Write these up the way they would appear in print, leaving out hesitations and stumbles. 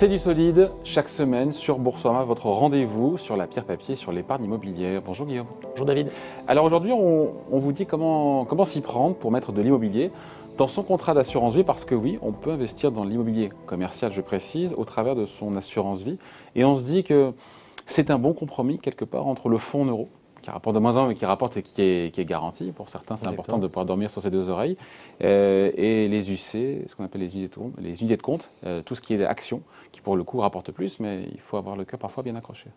C'est du solide, chaque semaine sur Boursorama, votre rendez-vous sur la pierre papier, sur l'épargne immobilière. Bonjour Guillaume. Bonjour David. Alors aujourd'hui, on vous dit comment s'y prendre pour mettre de l'immobilier dans son contrat d'assurance vie, parce que oui, on peut investir dans l'immobilier commercial, je précise, au travers de son assurance vie. Et on se dit que c'est un bon compromis quelque part entre le fonds en euros, qui rapporte de moins en moins, mais qui rapporte et qui est garanti. Pour certains, c'est important de pouvoir dormir sur ses deux oreilles. Et les UC, ce qu'on appelle les unités de compte, tout ce qui est actions, qui pour le coup rapporte plus, mais il faut avoir le cœur parfois bien accroché.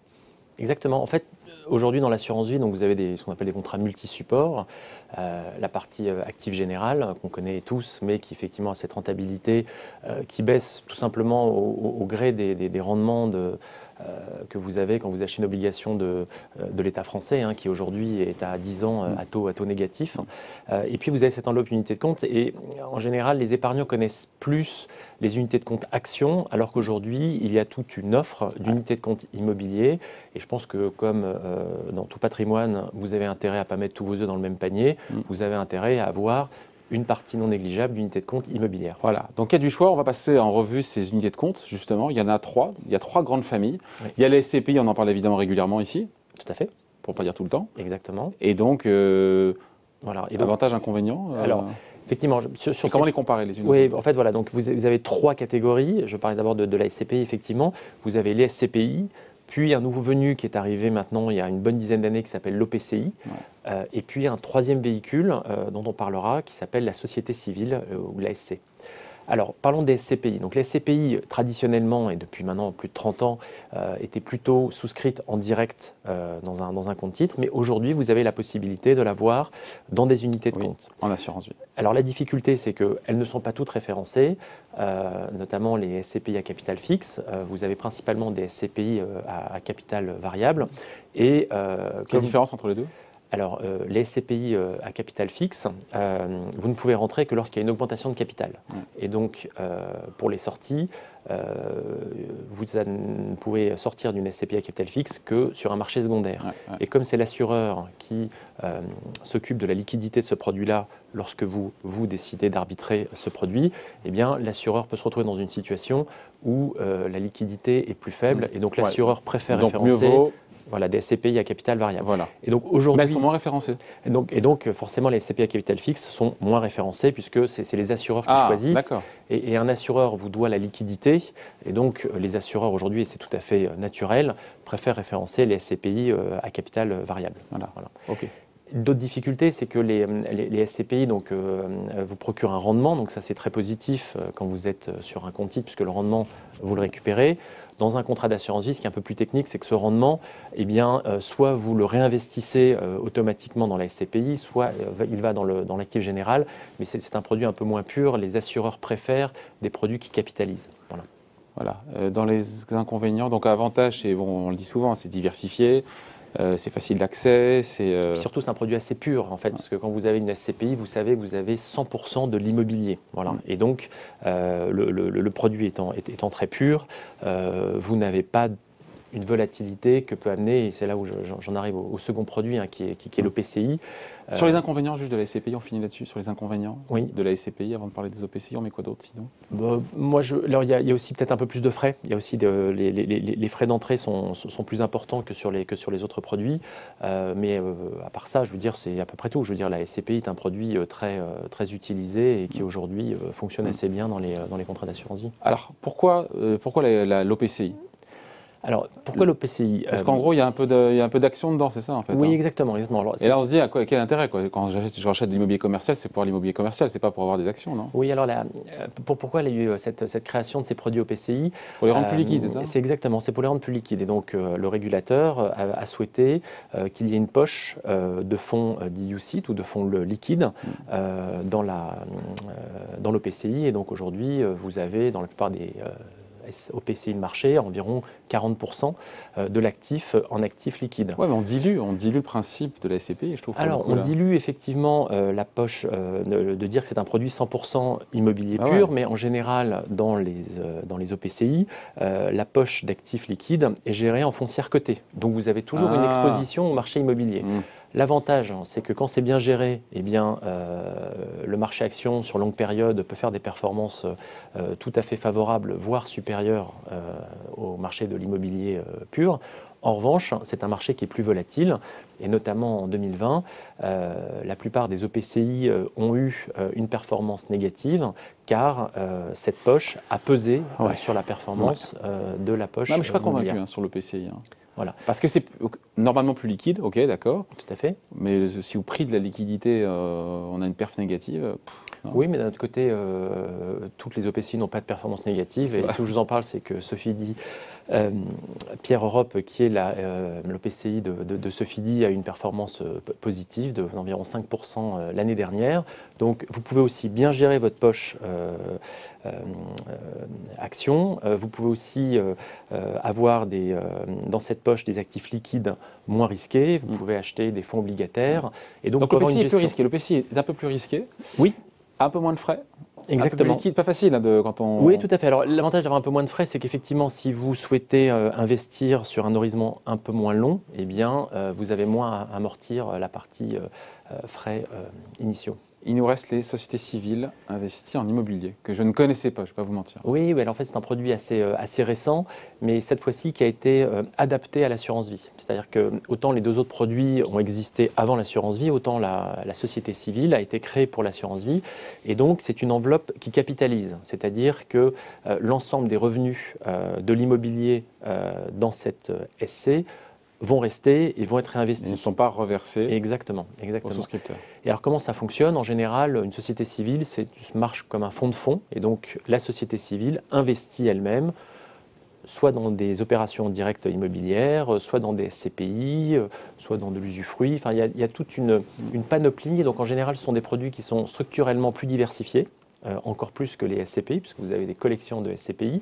Exactement. En fait, aujourd'hui dans l'assurance vie, donc vous avez ce qu'on appelle des contrats multi-supports. La partie active générale, qu'on connaît tous, mais qui effectivement a cette rentabilité qui baisse tout simplement au gré des rendements que vous avez quand vous achetez une obligation de l'État français, qui aujourd'hui est à 10 ans à taux négatif. Et puis vous avez cette enveloppe unité de compte. Et en général, les épargnants connaissent plus les unités de compte actions, alors qu'aujourd'hui, il y a toute une offre d'unités de compte immobilier. Et je pense que comme dans tout patrimoine, vous avez intérêt à ne pas mettre tous vos œufs dans le même panier, vous avez intérêt à avoir une partie non négligeable d'unités de compte immobilière. Voilà, donc il y a du choix, on va passer en revue ces unités de compte, justement. Il y en a trois, il y a trois grandes familles. Oui. Il y a les SCPI, on en parle évidemment régulièrement ici. Tout à fait. Pour ne pas dire tout le temps. Exactement. Et donc, voilà. Et avantages, inconvénients Alors, effectivement, comment les comparer les unes? Oui, en fait, voilà, donc vous avez trois catégories. Je parlais d'abord de la SCPI, effectivement. Vous avez les SCPI, puis un nouveau venu qui est arrivé maintenant il y a une bonne dizaine d'années qui s'appelle l'OPCI, et puis un troisième véhicule dont on parlera qui s'appelle la société civile ou la SC. Alors, parlons des SCPI. Donc, les SCPI, traditionnellement, et depuis maintenant plus de 30 ans, étaient plutôt souscrites en direct dans un compte titre. Mais aujourd'hui, vous avez la possibilité de l'avoir dans des unités de compte. En assurance vie. Alors, la difficulté, c'est qu'elles ne sont pas toutes référencées, notamment les SCPI à capital fixe. Vous avez principalement des SCPI à capital variable. Et, quelle différence entre les deux ? Alors, les SCPI à capital fixe, vous ne pouvez rentrer que lorsqu'il y a une augmentation de capital. Et donc, pour les sorties, vous ne pouvez sortir d'une SCPI à capital fixe que sur un marché secondaire. Et comme c'est l'assureur qui s'occupe de la liquidité de ce produit-là, lorsque vous décidez d'arbitrer ce produit, eh bien, l'assureur peut se retrouver dans une situation où la liquidité est plus faible. Et donc, l'assureur préfère référencer voilà, des SCPI à capital variable. Voilà. Et donc aujourd'hui, mais elles sont moins référencées. Et donc forcément, les SCPI à capital fixe sont moins référencées puisque c'est les assureurs qui choisissent. Et un assureur vous doit la liquidité. Et donc les assureurs aujourd'hui, et c'est tout à fait naturel, préfèrent référencer les SCPI à capital variable. Voilà. Okay. D'autres difficultés, c'est que les SCPI vous procurent un rendement, donc ça c'est très positif quand vous êtes sur un compte titre puisque le rendement, vous le récupérez. Dans un contrat d'assurance vie, ce qui est un peu plus technique, c'est que ce rendement, eh bien, soit vous le réinvestissez automatiquement dans la SCPI, soit il va dans l'actif général, mais c'est un produit un peu moins pur. Les assureurs préfèrent des produits qui capitalisent. Voilà. Dans les inconvénients, donc avantage, c'est, on le dit souvent, c'est diversifié. C'est facile d'accès. Surtout, c'est un produit assez pur, en fait, parce que quand vous avez une SCPI, vous savez que vous avez 100% de l'immobilier. Voilà. Et donc, le produit étant très pur, vous n'avez pas une volatilité que peut amener, et c'est là où j'en arrive au second produit, qui est l'OPCI. Sur les inconvénients juste de la SCPI, on finit là-dessus, sur les inconvénients de la SCPI, avant de parler des OPCI, on met quoi d'autre sinon? Alors il y a aussi peut-être un peu plus de frais. Il y a aussi les frais d'entrée sont plus importants que sur les autres produits. Mais à part ça, je veux dire, c'est à peu près tout. Je veux dire, la SCPI est un produit très utilisé et qui aujourd'hui fonctionne assez bien dans les contrats d'assurance vie. Alors pourquoi l'OPCI? Alors, pourquoi l'OPCI? Parce qu'en gros, il y a un peu d'action dedans, c'est ça en fait. Oui, exactement. Alors, et là, on se dit, quel intérêt quand je rachète de l'immobilier commercial, c'est pour l'immobilier commercial, c'est pas pour avoir des actions, non? Oui, alors pourquoi il y a eu cette création de ces produits OPCI? Pour les rendre plus liquides, c'est ça? C'est exactement, c'est pour les rendre plus liquides. Et donc, le régulateur a souhaité qu'il y ait une poche de fonds dits UCITS ou de fonds liquides dans l'OPCI. Et donc, aujourd'hui, vous avez dans la plupart des OPCI de marché, environ 40% de l'actif en actif liquide. Oui, mais on dilue le principe de la SCPI, je trouve. Alors, on dilue effectivement la poche de dire que c'est un produit 100% immobilier pur, mais en général, dans les OPCI, la poche d'actifs liquides est gérée en foncière cotée. Donc, vous avez toujours une exposition au marché immobilier. L'avantage, c'est que quand c'est bien géré, eh bien, le marché action sur longue période peut faire des performances tout à fait favorables, voire supérieures au marché de l'immobilier pur. En revanche, c'est un marché qui est plus volatile, et notamment en 2020, la plupart des EPCI ont eu une performance négative, car cette poche a pesé sur la performance de la poche. Non, mais je ne suis pas convaincu sur l'EPCI. Voilà. Parce que c'est normalement plus liquide, ok, d'accord. Tout à fait. Mais si au prix de la liquidité, on a une perf négative. Oui, mais d'un autre côté, toutes les EPCI n'ont pas de performance négative. Et ce que je vous en parle, c'est que Sofidy, Pierre Europe, qui est l'EPCI de Sofidy, a une performance positive d'environ 5% l'année dernière. Donc, vous pouvez aussi bien gérer votre poche action. Vous pouvez aussi avoir dans cette poche des actifs liquides moins risqués. Vous pouvez acheter des fonds obligataires. Et donc l'EPCI est plus risqué. L'EPCI est un peu plus risqué. Oui. Un peu moins de frais. Exactement. Un peu plus liquide, pas facile quand on... Oui, tout à fait. Alors, l'avantage d'avoir un peu moins de frais, c'est qu'effectivement, si vous souhaitez investir sur un horizon un peu moins long, eh bien, vous avez moins à amortir la partie frais initiaux. Il nous reste les sociétés civiles investies en immobilier, que je ne connaissais pas, je ne vais pas vous mentir. Oui, alors en fait, c'est un produit assez récent, mais cette fois-ci qui a été adapté à l'assurance vie. C'est-à-dire que autant les deux autres produits ont existé avant l'assurance vie, autant la société civile a été créée pour l'assurance vie. Et donc, c'est une enveloppe qui capitalise. C'est-à-dire que l'ensemble des revenus de l'immobilier dans cette SC vont rester et vont être réinvestis. Ils ne sont pas reversés exactement. aux souscripteurs. Et alors comment ça fonctionne? En général, une société civile marche comme un fonds de fonds. Et donc la société civile investit elle-même, soit dans des opérations directes immobilières, soit dans des SCPI, soit dans de l'usufruit. Enfin, il y a toute une panoplie. Donc en général, ce sont des produits qui sont structurellement plus diversifiés. Encore plus que les SCPI, puisque vous avez des collections de SCPI.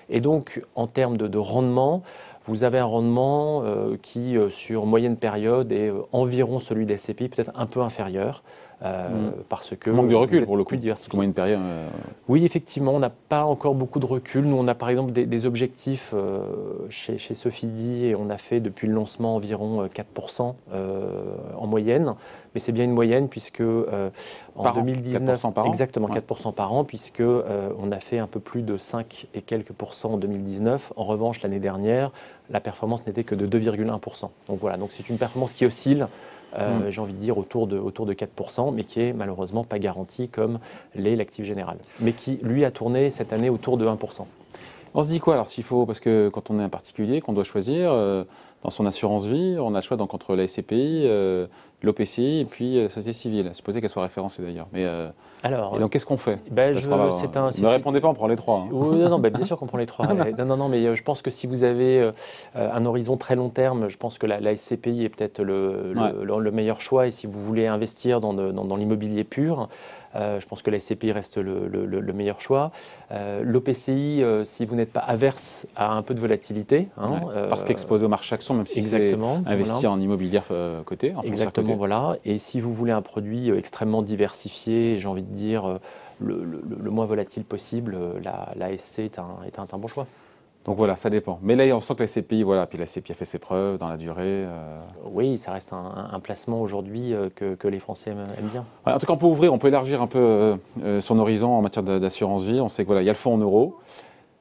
Et donc, en termes de rendement, vous avez un rendement qui, sur moyenne période, est environ celui des SCPI, peut-être un peu inférieur. Parce que manque de recul pour le coup. Moyenne période. Oui, effectivement, on n'a pas encore beaucoup de recul. Nous, on a par exemple des objectifs chez Sofidy et on a fait depuis le lancement environ 4% en moyenne. Mais c'est bien une moyenne puisque en 2019, 4% par an. Exactement, 4% par an, puisque on a fait un peu plus de 5 et quelques pourcents en 2019. En revanche, l'année dernière, la performance n'était que de 2,1%. Donc voilà, donc c'est une performance qui oscille. J'ai envie de dire autour de 4%, mais qui est malheureusement pas garantie comme l'est l'actif général, mais qui lui a tourné cette année autour de 1%. On se dit quoi alors s'il faut, parce que quand on est un particulier, qu'on doit choisir dans son assurance vie, on a le choix donc entre la SCPI, l'OPCI et puis la société civile. Supposé qu'elle soit référencée d'ailleurs. Mais et donc qu'est-ce qu'on fait? Ne répondez pas, on prend les trois. Hein. Oui, non, bien sûr qu'on prend les trois. non, mais je pense que si vous avez un horizon très long terme, je pense que la SCPI est peut-être le meilleur choix. Et si vous voulez investir dans l'immobilier pur, je pense que la SCPI reste le meilleur choix. L'OPCI, si vous n'êtes pas averse à un peu de volatilité. Parce qu'exposé au marché action, même si c'est investi en immobilier coté. Exactement, voilà. Et si vous voulez un produit extrêmement diversifié, j'ai envie de dire le moins volatile possible, la SC est un bon choix. Donc voilà, ça dépend. Mais là, on sent que la SCPI, puis la SCPI a fait ses preuves dans la durée. Oui, ça reste un placement aujourd'hui que les Français aiment bien. Ouais, en tout cas, on peut élargir un peu son horizon en matière d'assurance vie. On sait que il y a le fonds en euros,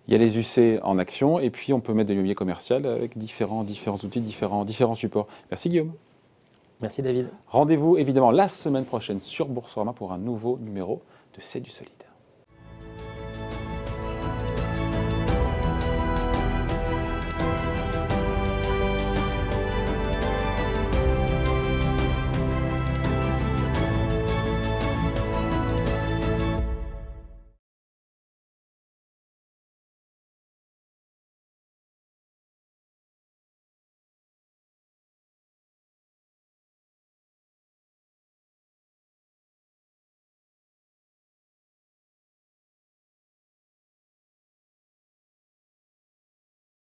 il y a les UC en actions, et puis on peut mettre de l'immobilier commercial avec différents outils, différents supports. Merci Guillaume. Merci David. Rendez-vous évidemment la semaine prochaine sur Boursorama pour un nouveau numéro de C'est du solide.